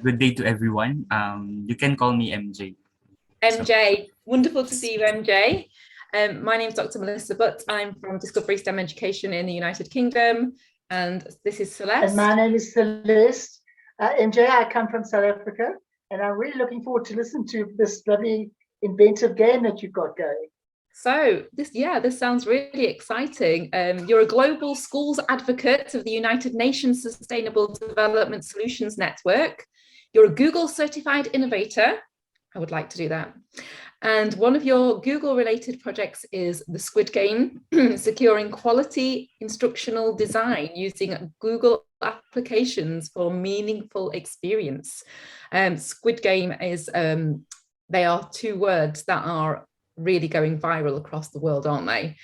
Good day to everyone. You can call me MJ. MJ, wonderful to see you, MJ. My name is Dr. Melissa Butt. I'm from Discovery STEM Education in the United Kingdom, and this is Celeste. And my name is Celeste. MJ, I come from South Africa, and I'm really looking forward to listen to this lovely inventive game that you've got going. So this sounds really exciting. You're a global schools advocate of the United Nations Sustainable Development Solutions Network. You're a Google certified innovator. I would like to do that. And one of your Google related projects is the Squid Game, securing quality instructional design using Google applications for meaningful experience. Squid Game is, they are two words that are really going viral across the world, aren't they?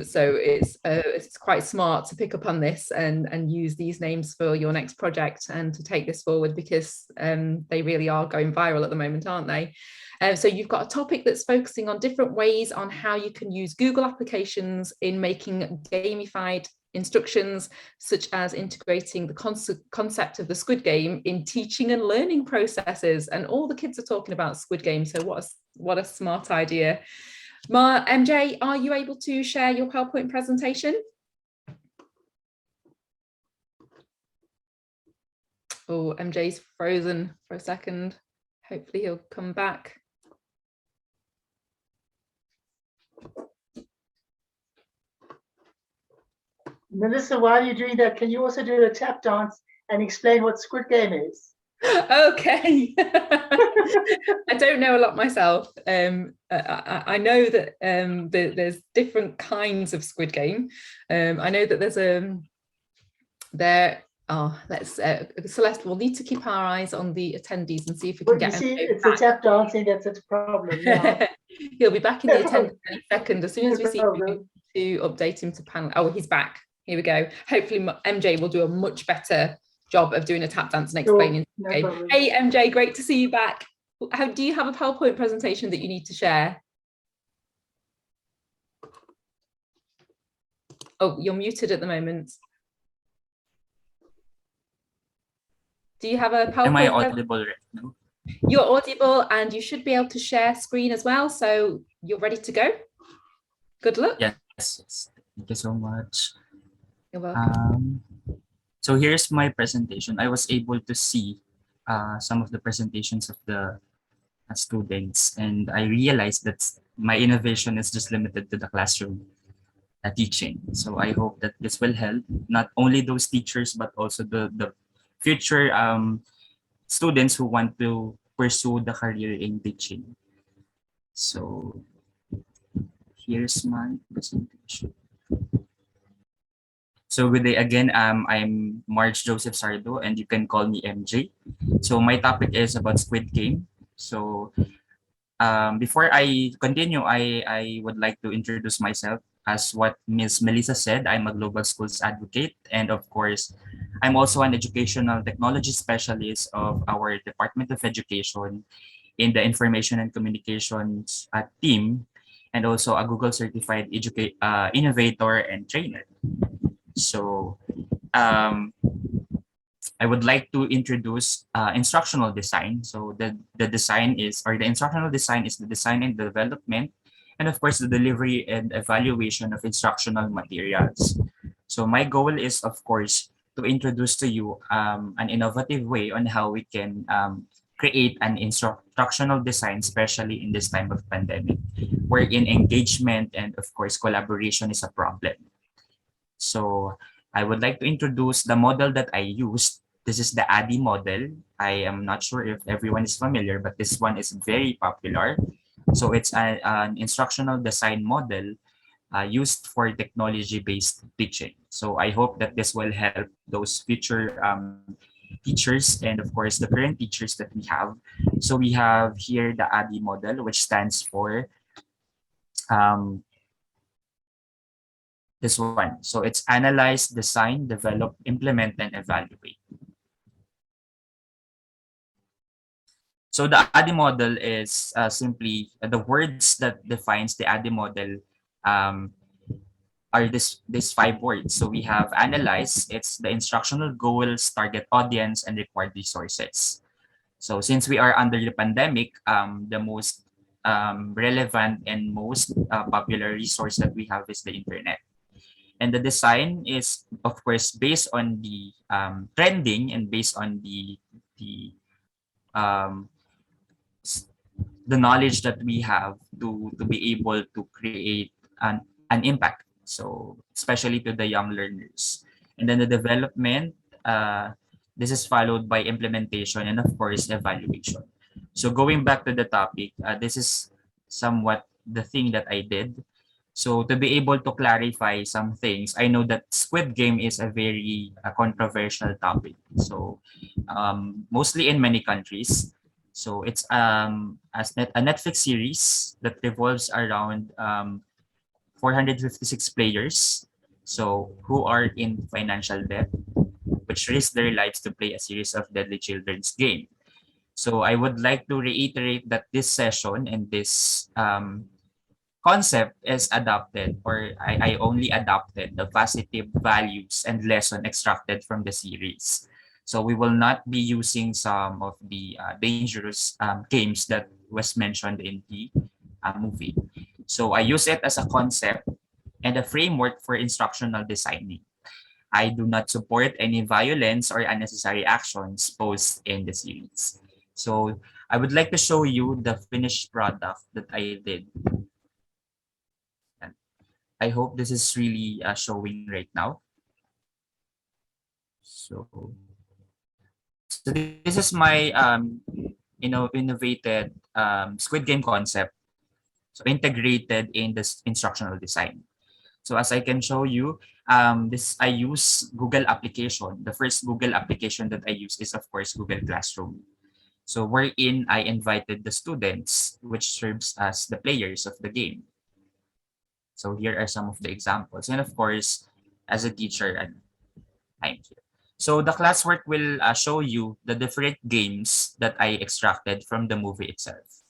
So it's quite smart to pick up on this and use these names for your next project and to take this forward, because they really are going viral at the moment, aren't they? So you've got a topic that's focusing on different ways on how you can use Google applications in making gamified instructions, such as integrating the concept of the Squid Game in teaching and learning processes. And all the kids are talking about Squid Game, so what a smart idea. MJ, are you able to share your PowerPoint presentation? Oh, MJ's frozen for a second. Hopefully he'll come back. Melissa, while you're doing that, can you also do a tap dance and explain what Squid Game is? Okay. I don't know a lot myself. I know that there's different kinds of Squid Game. I know that there's Celeste, we'll need to keep our eyes on the attendees and see if we can get him. It's a tap dancing that's a problem. Yeah. He'll be back in the attendance in a second. As soon as we see him, to update him to panel. Oh, he's back. Here we go. Hopefully MJ will do a much better job of doing a tap dance and explaining. No hey MJ, great to see you back. Do you have a PowerPoint presentation that you need to share? Oh, you're muted at the moment. Do you have a PowerPoint? Am I audible right now? You're audible, and you should be able to share screen as well. So you're ready to go. Good luck. Yes. Thank you so much. You're welcome. So here's my presentation. I was able to see some of the presentations of the students, and I realized that my innovation is just limited to the classroom teaching. So I hope that this will help not only those teachers, but also the future students who want to pursue the career in teaching. So here's my presentation. So good day again. I'm Marge Joseph Sardo, and you can call me MJ. So my topic is about Squid Game. So before I continue, I would like to introduce myself. As what Ms. Melissa said, I'm a global schools advocate, and of course, I'm also an educational technology specialist of our Department of Education in the Information and Communications team, and also a Google certified innovator and trainer. So I would like to introduce instructional design. So the instructional design is the design and development, and of course the delivery and evaluation of instructional materials. So my goal is, of course, to introduce to you an innovative way on how we can create an instructional design, especially in this time of pandemic, wherein engagement and of course collaboration is a problem. So I would like to introduce the model that I used. This is the ADDIE model. I am not sure if everyone is familiar, but this one is very popular. So it's an instructional design model used for technology-based teaching. So I hope that this will help those future teachers and of course the current teachers that we have. So we have here the ADDIE model, which stands for this one. So it's analyze, design, develop, implement, and evaluate. So the ADDIE model is simply the words that defines the ADDIE model are these 5 words. So we have analyze, it's the instructional goals, target audience, and required resources. So since we are under the pandemic, the most relevant and most popular resource that we have is the internet. And the design is, of course, based on the trending and based on the um, the knowledge that we have to be able to create an impact. So especially to the young learners. And then the development, this is followed by implementation and of course evaluation. So going back to the topic, this is somewhat the thing that I did. So to be able to clarify some things, I know that Squid Game is a very controversial topic. So mostly in many countries. So it's a Netflix series that revolves around 456 players. So who are in financial debt, which risk their lives to play a series of deadly children's game. So I would like to reiterate that this session and this concept is adopted, or I only adopted the positive values and lesson extracted from the series. So we will not be using some of the dangerous games that was mentioned in the movie. So I use it as a concept and a framework for instructional designing. I do not support any violence or unnecessary actions posed in the series. So I would like to show you the finished product that I did. I hope this is really showing right now. So, so this is my innovated Squid Game concept. So integrated in this instructional design. So as I can show you, this I use Google application. The first Google application that I use is of course Google Classroom. So wherein I invited the students, which serves as the players of the game. So here are some of the examples. And of course, as a teacher, I'm here. So the classwork will show you the different games that I extracted from the movie itself.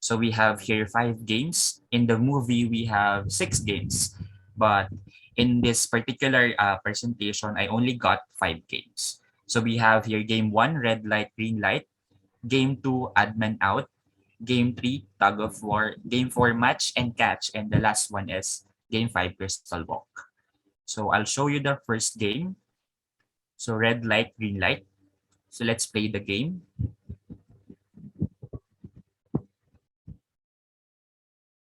So we have here 5 games. In the movie, we have 6 games. But in this particular presentation, I only got 5 games. So we have here game 1, red light, green light. Game 2, add man out. Game 3, tug of war. Game 4, match and catch. And the last one is game 5, crystal walk. So I'll show you the first game. So red light, green light. So let's play the game.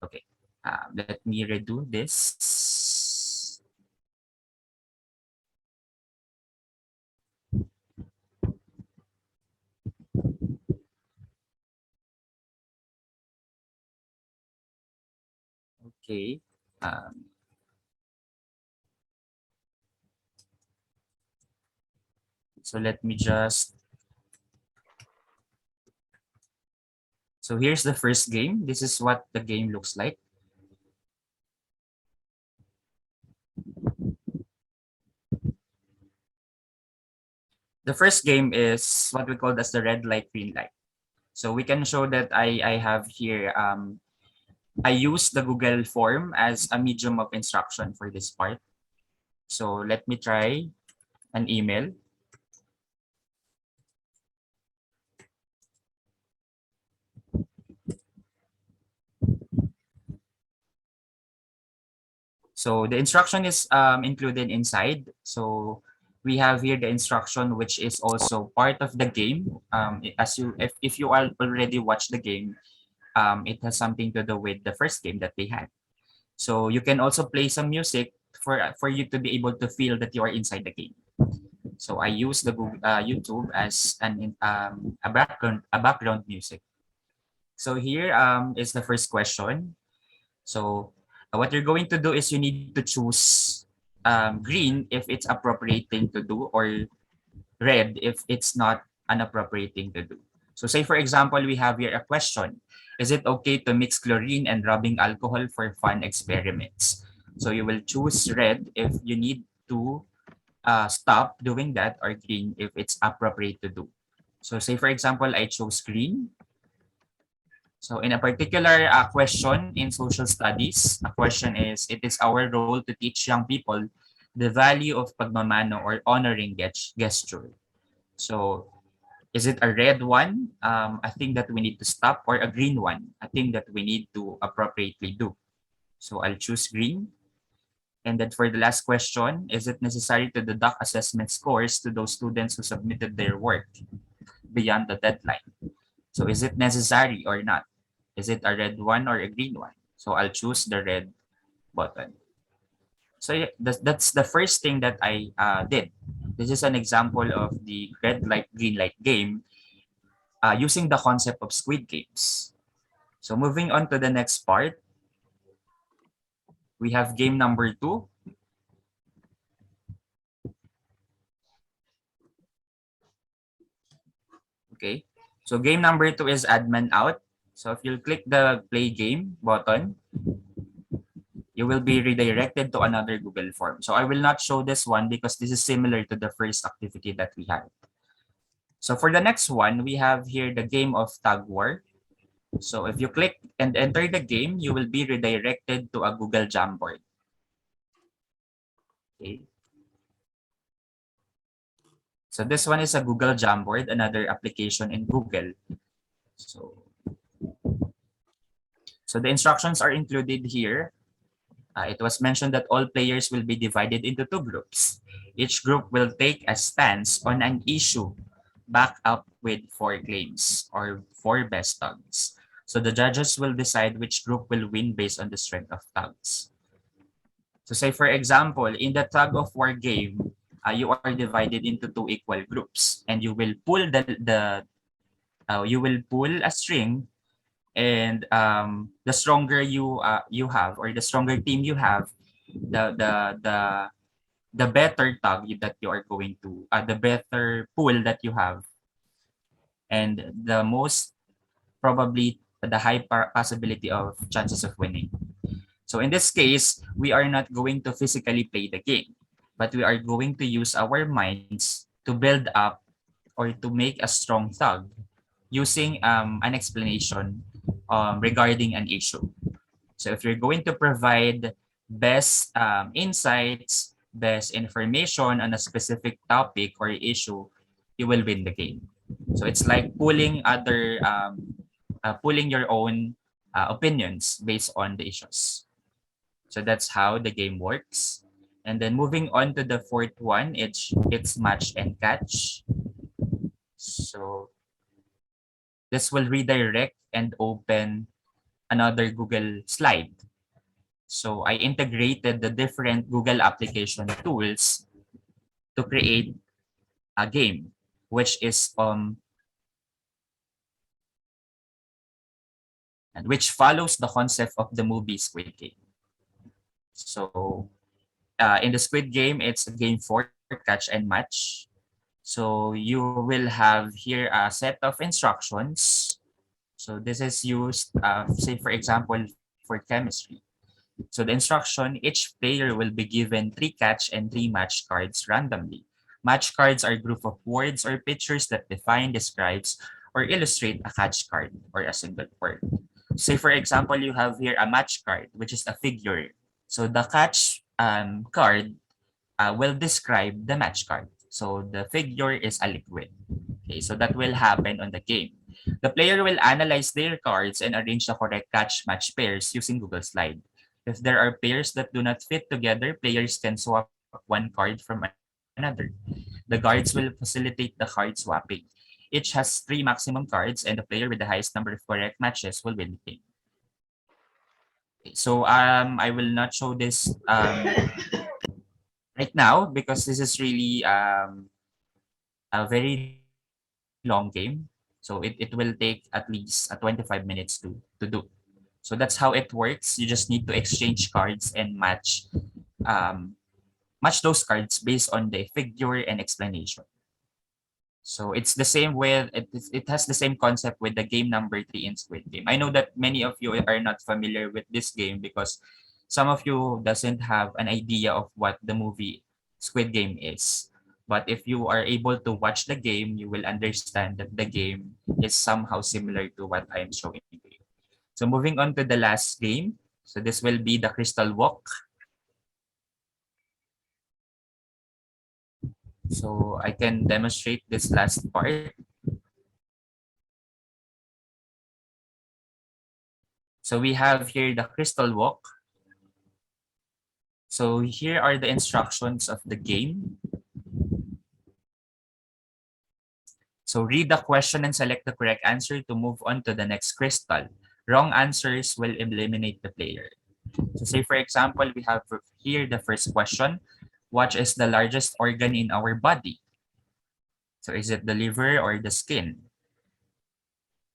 Okay, let me redo this. Okay. So let me just. So here's the first game. This is what the game looks like. The first game is what we call as the red light, green light. So we can show that I have here, I use the Google form as a medium of instruction for this part. So let me try an email. So the instruction is included inside. So we have here the instruction, which is also part of the game. As you, if you already watched the game, it has something to do with the first game that they had. So you can also play some music for you to be able to feel that you are inside the game. So I use the YouTube as a background music. So here is the first question. So what you're going to do is you need to choose green if it's appropriate thing to do, or red if it's not an appropriate thing to do. So say for example, we have here a question. Is it okay to mix chlorine and rubbing alcohol for fun experiments? So you will choose red if you need to stop doing that, or green if it's appropriate to do. So say for example, I chose green. So in a particular question in social studies, a question is, it is our role to teach young people the value of pagmamano or honoring gesture. So Is it a red one? I think that we need to stop, or a green one. I think that we need to appropriately do. So I'll choose green. And then for the last question, is it necessary to deduct assessment scores to those students who submitted their work beyond the deadline? So is it necessary or not? Is it a red one or a green one? So I'll choose the red button. So yeah, that's the first thing that I did. This is an example of the red light, green light game using the concept of Squid Games. So moving on to the next part, we have game number 2. Okay, so game number 2 is admin out. So if you click the play game button, you will be redirected to another Google form. So I will not show this one because this is similar to the first activity that we had. So for the next one, we have here the game of tag war. So if you click and enter the game, you will be redirected to a Google Jamboard. Okay. So this one is a Google Jamboard, another application in Google. So the instructions are included here. It was mentioned that all players will be divided into 2 groups. Each group will take a stance on an issue backed up with 4 claims or 4 best thugs. So the judges will decide which group will win based on the strength of thugs. So say for example, in the tug of war game, you are divided into 2 equal groups, and you will pull a string, and the stronger you have, or the stronger team you have, the the the the better tug that you are going to the better pool that you have, and the most probably the high possibility of chances of winning. So in this case, we are not going to physically play the game, but we are going to use our minds to build up or to make a strong thug using an explanation regarding an issue. So if you're going to provide best insights, best information on a specific topic or issue, you will win the game. So it's like pulling your own opinions based on the issues. So that's how the game works. And then moving on to the fourth one, it's match and catch. So this will redirect and open another Google slide. So I integrated the different Google application tools to create a game, which is and which follows the concept of the movie Squid Game. So in the Squid Game, it's a game for catch and match. So you will have here a set of instructions. So this is used, say for example, for chemistry. So the instruction, each player will be given 3 catch and 3 match cards randomly. Match cards are a group of words or pictures that define, describes, or illustrate a catch card or a single word. Say for example, you have here a match card, which is a figure. So the catch card will describe the match card. So the figure is a liquid. Okay, so that will happen on the game. The player will analyze their cards and arrange the correct catch match pairs using Google Slide. If there are pairs that do not fit together, players can swap one card from another. The guards will facilitate the card swapping. Each has 3 maximum cards, and the player with the highest number of correct matches will win the game. So I will not show this right now because this is really a very long game. So it will take at least 25 minutes to do. So that's how it works. You just need to exchange cards and match those cards based on the figure and explanation. So it's the same with it has the same concept with the game number 3 in Squid Game. I know that many of you are not familiar with this game because some of you doesn't have an idea of what the movie Squid Game is. But if you are able to watch the game, you will understand that the game is somehow similar to what I am showing you. So moving on to the last game. So this will be the Crystal Walk. So I can demonstrate this last part. So we have here the crystal walk. So here are the instructions of the game. So read the question and select the correct answer to move on to the next crystal. Wrong answers will eliminate the player. So say for example, we have here the first question. What is the largest organ in our body? So is it the liver or the skin?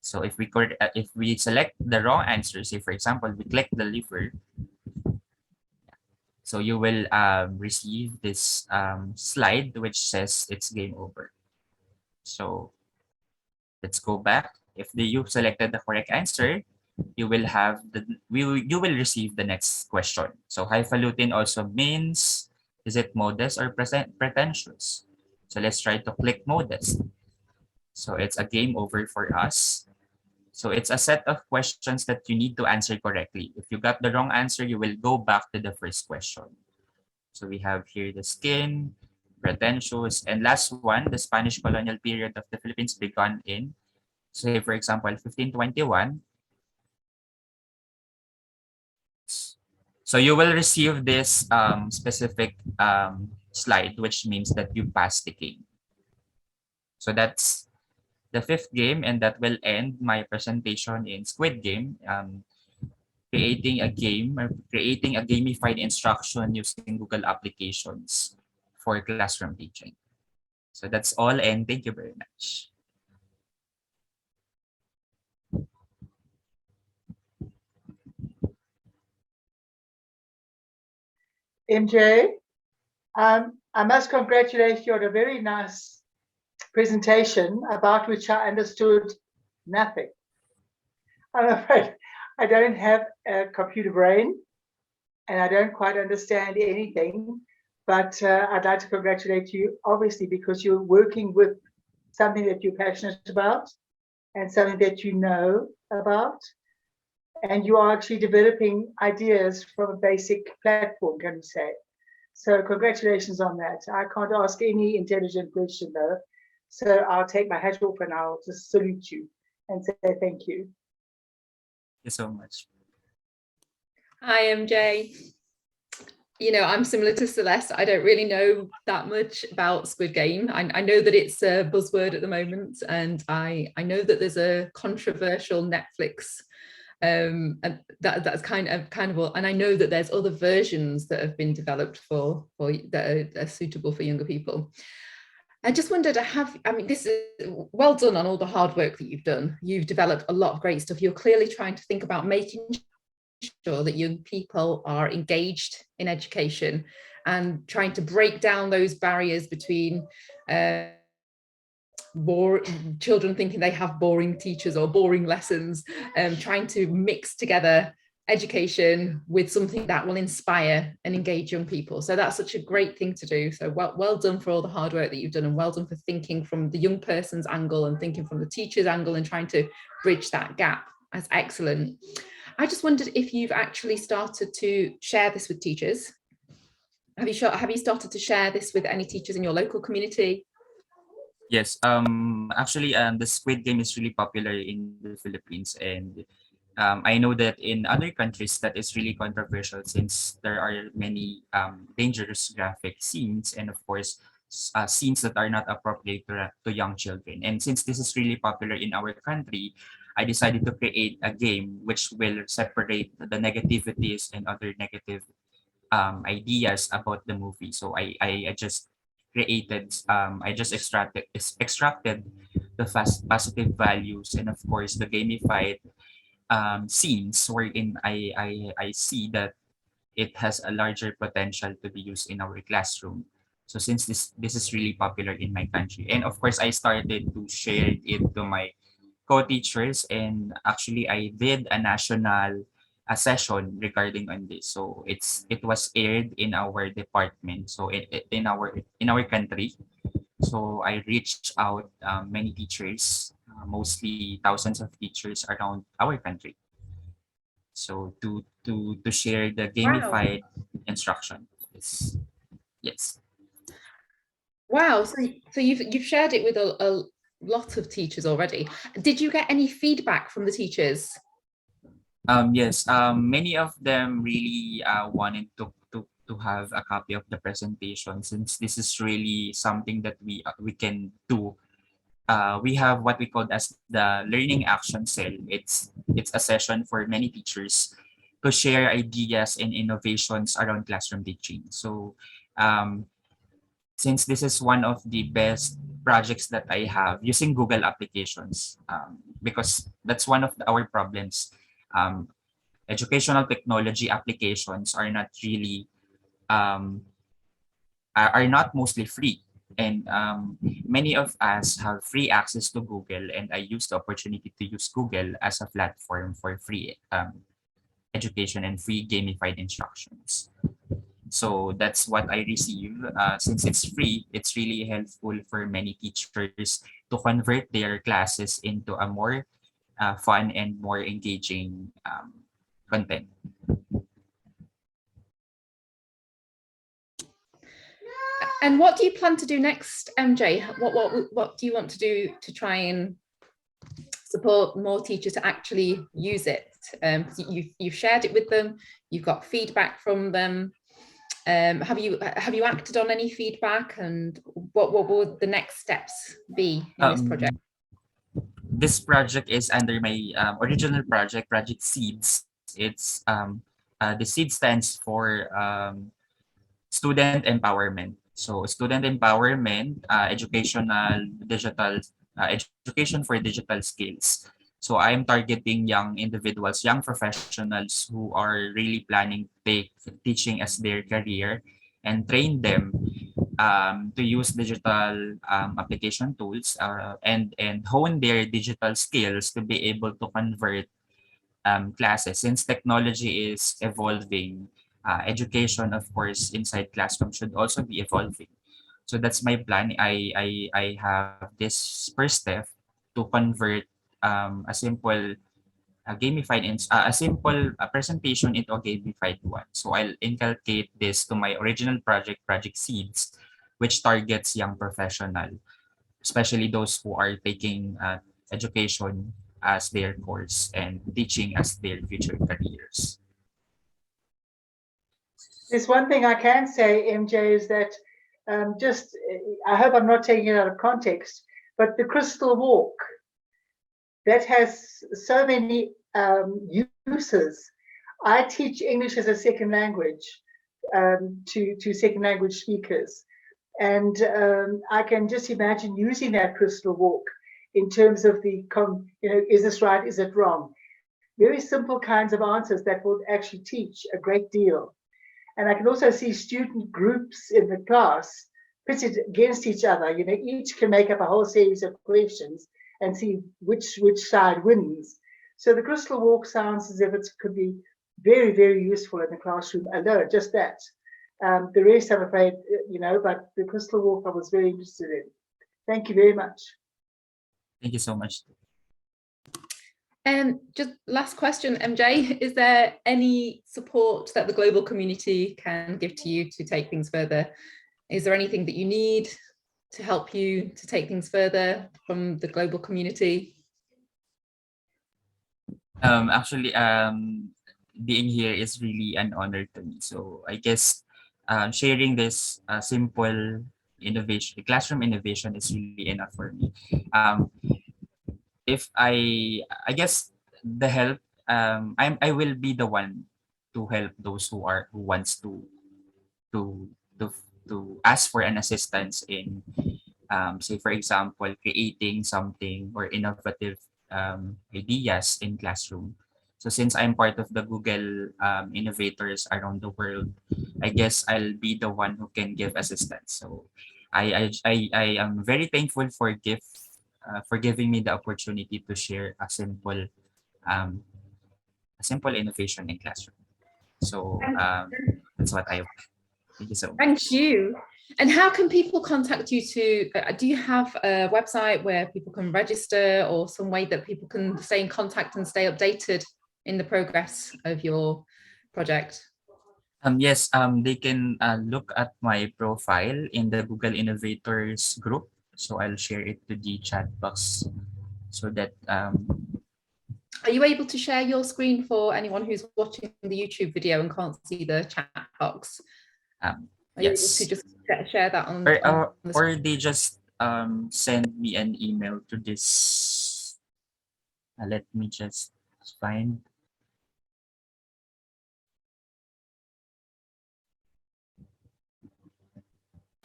So if we select the wrong answer, say for example, we click the liver, so you will receive this slide which says it's game over. So let's go back. If you selected the correct answer, you will have you will receive the next question. So highfalutin also means, is it modest or pretentious? So let's try to click modest. So it's a game over for us. So it's a set of questions that you need to answer correctly. If you got the wrong answer, you will go back to the first question. So we have here the skin, pretentious, and last one, the Spanish colonial period of the Philippines began in, say for example, 1521. So you will receive this specific slide, which means that you passed the game. So that's the fifth game, and that will end my presentation in Squid Game. Creating a game or creating a gamified instruction using Google applications for classroom teaching. So that's all, and thank you very much. MJ, I must congratulate you on a very nice presentation about which I understood nothing. I'm afraid I don't have a computer brain and I don't quite understand anything, but I'd like to congratulate you, obviously, because you're working with something that you're passionate about and something that you know about. And you are actually developing ideas from a basic platform, can you say? So congratulations on that. I can't ask any intelligent question though. So I'll take my hat off and I'll just salute you and say thank you. Thank you so much. Hi, MJ. You know, I'm similar to Celeste. I don't really know that much about Squid Game. I know that it's a buzzword at the moment, and I know that there's a controversial Netflix and that's kind of and I know that there's other versions that have been developed for that are suitable for younger people. I just wondered, this is well done on all the hard work that you've done. You've developed a lot of great stuff. You're clearly trying to think about making sure that young people are engaged in education and trying to break down those barriers between children thinking they have boring teachers or boring lessons, trying to mix together education with something that will inspire and engage young people. So that's such a great thing to do. So well done for all the hard work that you've done, and well done for thinking from the young person's angle and thinking from the teacher's angle and trying to bridge that gap. That's excellent. I just wondered if you've actually started to share this with teachers. Have you started to share this with any teachers in your local community? Yes, actually, the Squid Game is really popular in the Philippines, and I know that in other countries that is really controversial since there are many dangerous graphic scenes, and of course, scenes that are not appropriate to young children. And since this is really popular in our country, I decided to create a game which will separate the negativities and other negative ideas about the movie. So I just created, I just extracted the positive values, and of course the gamified scenes wherein I see that it has a larger potential to be used in our classroom. So since this is really popular in my country, and of course I started to share it to my co-teachers, and actually I did a national a session regarding on this. So it was aired in our department, so in our country. So I reached out many teachers, mostly thousands of teachers around our country. So to share the Wow. gamified instruction. Yes. Wow. So you've shared it with a lot of teachers already. Did you get any feedback from the teachers? Yes, many of them really wanted to have a copy of the presentation, since this is really something that we can do. We have what we call as the learning action cell. It's a session for many teachers to share ideas and innovations around classroom teaching. So um, since this is one of the best projects that I have using Google applications, because that's one of our problems. Um, Educational technology applications are not really um, are not mostly free. And many of us have free access to Google, and I use the opportunity to use Google as a platform for free education and free gamified instructions. So that's what I receive. Since it's free, it's really helpful for many teachers to convert their classes into a more fun and more engaging content. And what do you plan to do next, MJ? What do you want to do to try and support more teachers to actually use it? You've shared it with them, you've got feedback from them. Have you acted on any feedback, and what would the next steps be in this project? This project is under my original project, Project Seeds. It's the seed stands for student empowerment. So student empowerment, educational, digital, education for digital skills. So I'm targeting young individuals, young professionals who are really planning to take teaching as their career, and train them to use digital application tools, and hone their digital skills to be able to convert classes. Since technology is evolving, education, of course, inside classroom should also be evolving. So that's my plan. I have this first step to convert a simple a simple presentation into a gamified one. So I'll inculcate this to my original project, Project Seeds, which targets young professional, especially those who are taking education as their course and teaching as their future careers. There's one thing I can say, MJ, is that I hope I'm not taking it out of context, but the crystal walk, that has so many uses. I teach English as a second language to second language speakers. And I can just imagine using that crystal walk in terms of is this right, is it wrong? Very simple kinds of answers that will actually teach a great deal. And I can also see student groups in the class pitted against each other. Each can make up a whole series of questions and see which side wins. So the crystal walk sounds as if it could be very, very useful in the classroom alone, just that. The rest, I'm afraid, but the crystal walk I was very interested in. Thank you very much. Thank you so much. And just last question, MJ, is there any support that the global community can give to you to take things further? Is there anything that you need to help you to take things further from the global community? Actually, being here is really an honor to me. So I guess sharing this simple innovation, classroom innovation, is really enough for me. If I guess the help, I will be the one to help those who wants to to to ask for an assistance in say for example creating something or innovative ideas in classroom. So since I'm part of the Google innovators around the world, I guess I'll be the one who can give assistance. So I am very thankful for giving me the opportunity to share um, a simple innovation in classroom. So that's what I want. Thank you so much. Thank you. And how can people contact you do you have a website where people can register, or some way that people can stay in contact and stay updated in the progress of your project? Yes, they can look at my profile in the Google Innovators group. So I'll share it to the chat box so that Are you able to share your screen for anyone who's watching the YouTube video and can't see the chat box? Are you able to Yes. just share that on the Or they just send me an email to this. Let me just find.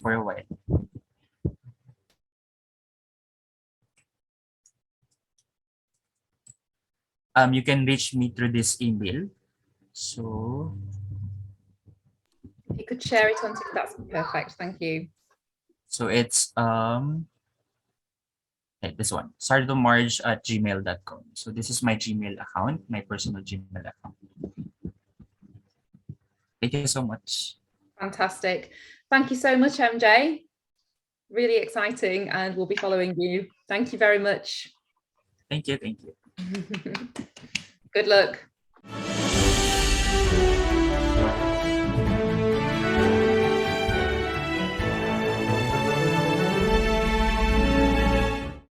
For a while. You can reach me through this email. So If you could share it on, that's perfect. Thank you. so it's okay, this one, sardomarge@gmail.com. So this is my Gmail account, my personal Gmail account. Thank you so much. Fantastic. Thank you so much, MJ. Really exciting, and we'll be following you. Thank you very much. Thank you. Thank you. Good luck.